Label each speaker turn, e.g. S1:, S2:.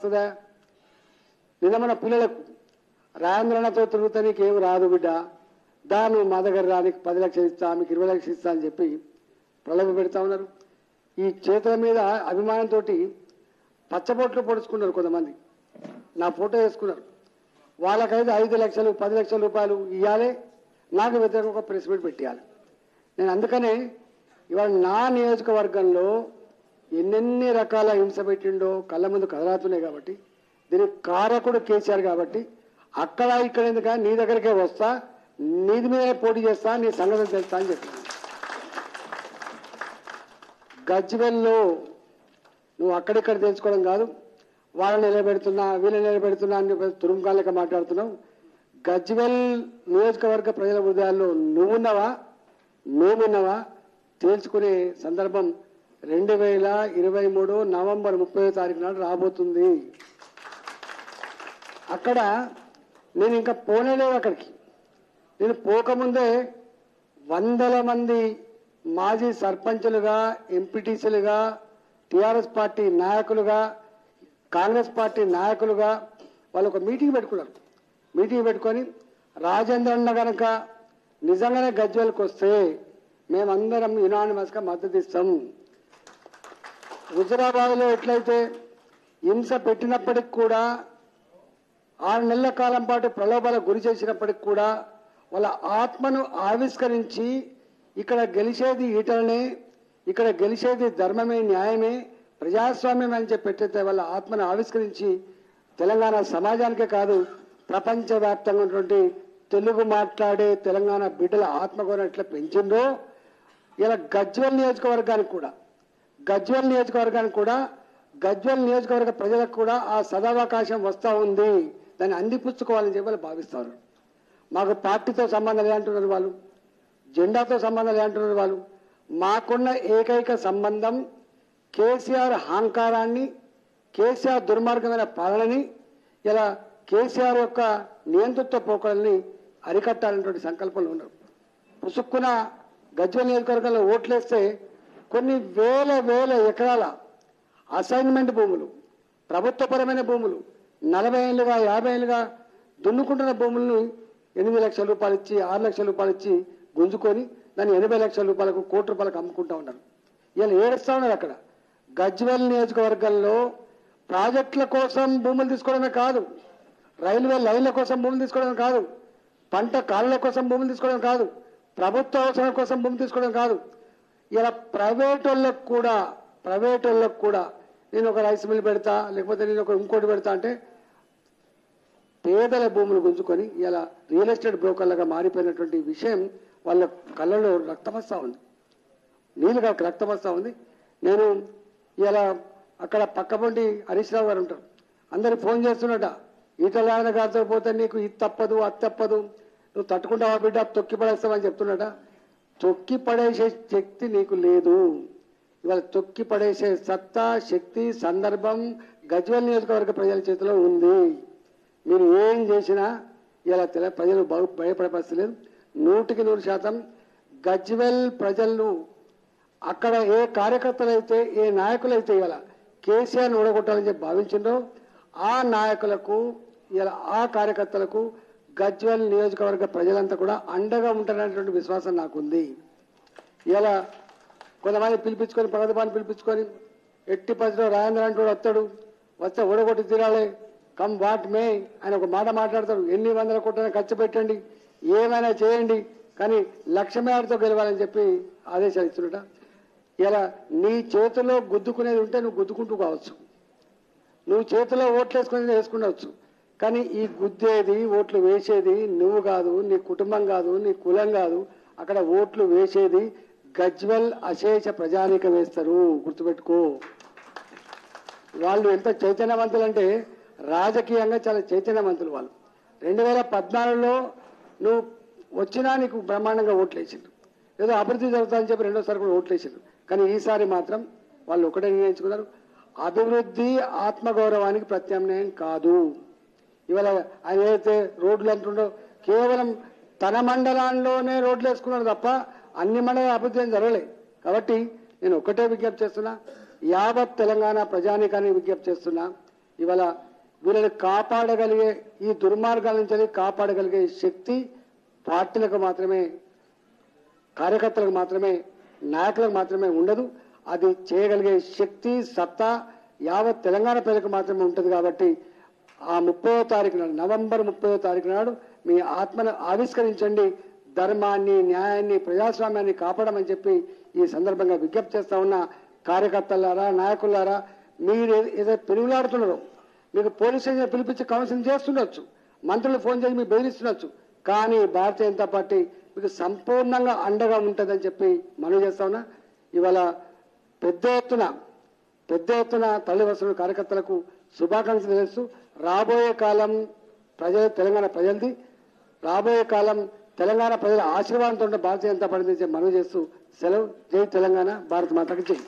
S1: వస్తుందా? నిన్న మన పిల్లలకు రాజేంద్రన్నతో తిరుగుతా నీకేం రాదు బిడ్డ, దా నువ్వు మా దగ్గర రా, నీకు 10 లక్షలు ఇస్తా, మీకు 20 లక్షలు ఇస్తా అని చెప్పి ప్రలోభ పెడతా ఉన్నారు. ఈ చేతుల మీద అభిమానంతో పచ్చబొట్లు పొడుచుకున్నారు కొంతమంది, నా ఫోటో వేసుకున్నారు. వాళ్ళకైతే 5 లక్షలు 10 లక్షల రూపాయలు ఇవ్వాలి, నాకు వ్యతిరేకంగా ఒక ప్రెస్ మీట్ పెట్టాలి. నేను అందుకనే ఇవాళ నా నియోజకవర్గంలో ఎన్నెన్ని రకాల హింస పెట్టిండో కళ్ళ ముందు కదలాతున్నాయి. కాబట్టి దీనికి కారకుడు కేసీఆర్. కాబట్టి అక్కడ ఇక్కడ ఎందుక నీ దగ్గరికే వస్తా, నీది మీదే పోటీ చేస్తా, నీ సంగతి తెలుస్తా అని చెప్పాను. గజ్వెల్లో నువ్వు అక్కడిక్కడ తెలుసుకోవడం కాదు, వాళ్ళని నిలబెడుతున్నా వీళ్ళని నిలబెడుతున్నా అని తురుముకాలక మాట్లాడుతున్నావు. గజ్వెల్ నియోజకవర్గ ప్రజల హృదయాల్లో నువ్వున్నావా మేమున్నావా తేల్చుకునే సందర్భం 2023 నవంబర్ 30వ తారీఖు నాడు రాబోతుంది. అక్కడ నేను ఇంకా పోనేలేదు. అక్కడికి నేను పోకముందే వందల మంది మాజీ సర్పంచులుగా, ఎంపీటీసీలుగా, టీఆర్ఎస్ పార్టీ నాయకులుగా, కాంగ్రెస్ పార్టీ నాయకులుగా వాళ్ళు ఒక మీటింగ్ పెట్టుకున్నారు. మీటింగ్ పెట్టుకొని రాజేంద్రన్న కనుక నిజంగానే గజ్వెల్కి వస్తే మేమందరం యునానిమస్గా మద్దతు ఇస్తాం. హుజురాబాద్లో ఎట్లయితే హింస పెట్టినప్పటికి కూడా 6 నెలల కాలం పాటు ప్రలోభాలకు గురి చేసినప్పటికి కూడా వాళ్ళ ఆత్మను ఆవిష్కరించి ఇక్కడ గెలిచేది ఈటలనే, ఇక్కడ గెలిచేది ధర్మమే, న్యాయమే, ప్రజాస్వామ్యం అని చెప్పి పెట్టితే వాళ్ళ ఆత్మను ఆవిష్కరించి తెలంగాణ సమాజానికే కాదు ప్రపంచవ్యాప్తంగా ఉన్నటువంటి తెలుగు మాట్లాడే తెలంగాణ బిడ్డల ఆత్మగౌరవం ఎట్లా పెంచిందో ఇలా గజ్వెల్ నియోజకవర్గ ప్రజలకు కూడా ఆ సదావకాశం వస్తూ ఉంది. దాన్ని అందిపుచ్చుకోవాలని చెప్పి వాళ్ళు భావిస్తారు. మాకు పార్టీతో సంబంధం లేదంటున్నారు వాళ్ళు, జెండాతో సంబంధం లేదంటున్నారు వాళ్ళు. మాకున్న ఏకైక సంబంధం కేసీఆర్ అహంకారాన్ని, కేసీఆర్ దుర్మార్గమైన పాలనని, ఇలా కేసీఆర్ యొక్క నియంతృత్వ పోకడల్ని అరికట్టాలనేటువంటి సంకల్పంలో ఉన్నారు. పుసుక్కున గజ్వెల్ నియోజకవర్గంలో ఓట్లేస్తే కొన్ని వేల ఎకరాల అసైన్మెంట్ భూములు, ప్రభుత్వపరమైన భూములు, 40 ఏళ్ళుగా 50 ఏళ్ళుగా దున్నుకుంటున్న భూములను 8 లక్షల రూపాయలు ఇచ్చి 6 లక్షల రూపాయలు ఇచ్చి గుంజుకొని దాన్ని 80 లక్షల రూపాయలకు, ₹1 కోటి అమ్ముకుంటా ఉన్నారు. ఇలా ఏడుస్తా ఉన్నారు. అక్కడ గజ్వెల్ నియోజకవర్గంలో ప్రాజెక్టుల కోసం భూములు తీసుకోవడమే కాదు, రైల్వే లైన్ల కోసం భూములు తీసుకోవడం కాదు, పంట కాలువల కోసం భూములు తీసుకోవడం కాదు, ప్రభుత్వ అవసరం కోసం భూమి తీసుకోవడం కాదు, ఇలా ప్రైవేట్ వాళ్ళకు కూడా నేను ఒక రైస్ మిల్ పెడతా, లేకపోతే నేను ఒక ఇంకోటి పెడతా అంటే పేదల భూములు గుంజుకొని ఇలా రియల్ ఎస్టేట్ బ్రోకర్లుగా మారిపోయినటువంటి విషయం వాళ్ళ కళ్ళలో రక్తం వస్తూ ఉంది, నీళ్ళుగా రక్తం వస్తూ ఉంది. నేను ఇలా అక్కడ పక్కపొంటి హరీష్ రావు గారు ఉంటారు, అందరికి ఫోన్ చేస్తున్నట, ఈటల గారితో పోతే నీకు ఇది తప్పదు అది తప్పదు, నువ్వు తట్టుకుంటావా బిడ్డ, తొక్కి పడేస్తావని చెప్తున్నట. తొక్కి పడేసే శక్తి నీకు లేదు. ఇవాళ తొక్కి పడేసే సత్తా, శక్తి, సందర్భం గజ్వెల్ నియోజకవర్గ ప్రజల చేతిలో ఉంది. మీరు ఏం చేసినా ఇలా ప్రజలు భయపడే పరిస్థితి లేదు. 100% గజ్వెల్ ప్రజలు అక్కడ ఏ కార్యకర్తలైతే, ఏ నాయకులైతే ఇలా కేసీఆర్ని ఓడగొట్టాలని చెప్పి భావించిందో ఆ నాయకులకు, ఇలా ఆ కార్యకర్తలకు గజ్వెల్ నియోజకవర్గ ప్రజలంతా కూడా అండగా ఉంటారనేటువంటి విశ్వాసం నాకుంది. ఇలా కొంతమంది పిలిపించుకొని, ప్రగతిభాన్ని పిలిపించుకొని ఎట్టి పరిస్థితిలో రాజేంద్ర అంటూ వస్తాడు, వస్తే ఓడగొట్టి తీరాలి, కమ్ వాట్ మే ఆయన ఒక మాట మాట్లాడతాడు. ఎన్ని 100 కోట్ల ఖర్చు పెట్టండి, ఏమైనా చేయండి, కానీ 1,00,000 మేరతో గెలవాలని చెప్పి ఆదేశాలు ఇస్తున్నట. ఇలా నీ చేతిలో గుద్దుకునేది ఉంటే నువ్వు గుద్దుకుంటూ కావచ్చు, నువ్వు చేతిలో ఓట్లు వేసుకునేది వేసుకుండవచ్చు, కానీ ఈ గుద్దేది, ఓట్లు వేసేది నువ్వు కాదు, నీ కుటుంబం కాదు, నీ కులం కాదు. అక్కడ ఓట్లు వేసేది గజ్వెల్ అశేష ప్రజానీకం వేస్తారు, గుర్తుపెట్టుకో. వాళ్ళు ఎంత చైతన్యవంతులంటే రాజకీయంగా చాలా చైతన్యవంతులు వాళ్ళు. 2014లో నువ్వు వచ్చినా నీకు బ్రహ్మాండంగా ఓట్లు వేసిండ్రు, ఏదో అభివృద్ధి జరుగుతుందని చెప్పి రెండోసారి కూడా ఓట్లు వేసిండ్రు. కానీ ఈసారి మాత్రం వాళ్ళు ఒకటే నిర్ణయించుకున్నారు, అభివృద్ధి ఆత్మగౌరవానికి ప్రత్యామ్నాయం కాదు. ఇవాళ ఆయన ఏదైతే రోడ్లు అంటుండో కేవలం తన మండలాల్లోనే రోడ్లు వేసుకున్నాడు తప్ప అన్ని మండలాల అభివృద్ధి ఏం జరగలేదు. కాబట్టి నేను ఒకటే విజ్ఞప్తి చేస్తున్నా, యావత్ తెలంగాణ ప్రజానీకాన్ని విజ్ఞప్తి చేస్తున్నా, ఇవాళ వీళ్ళని కాపాడగలిగే ఈ దుర్మార్గాల నుంచి కాపాడగలిగే శక్తి పార్టీలకు మాత్రమే, కార్యకర్తలకు మాత్రమే, నాయకులకు మాత్రమే ఉండదు. అది చేయగలిగే శక్తి సత్తా యావత్ తెలంగాణ ప్రజలకు మాత్రమే ఉంటుంది. కాబట్టి ఆ 30వ తారీఖు నాడు, నవంబర్ 30వ తారీఖు నాడు మీ ఆత్మను ఆవిష్కరించండి, ధర్మాన్ని, న్యాయాన్ని, ప్రజాస్వామ్యాన్ని కాపాడమని చెప్పి ఈ సందర్భంగా విజ్ఞప్తి చేస్తా ఉన్న కార్యకర్తలారా, నాయకులారా, మీరు ఏదైతే పెరుగులాడుతున్నారో, మీకు పోలీస్ స్టేషన్ పిలిపించి కౌన్సిలింగ్ చేస్తుండొచ్చు, మంత్రులు ఫోన్ చేసి మీకు బెదిరిస్తుండొచ్చు, కానీ భారతీయ జనతా పార్టీ మీకు సంపూర్ణంగా అండగా ఉంటుందని చెప్పి మనవి చేస్తా ఉన్నా. ఇవాళ పెద్ద ఎత్తున తల్లి వస్తున్న కార్యకర్తలకు శుభాకాంక్షలు చేస్తూ రాబోయే కాలం తెలంగాణ ప్రజలది, రాబోయే కాలం తెలంగాణ ప్రజల ఆశీర్వాదంతో భారతీయ జనతా పార్టీ మనవి చేస్తూ సెలవు. జై తెలంగాణ, భారత మాతకు జై.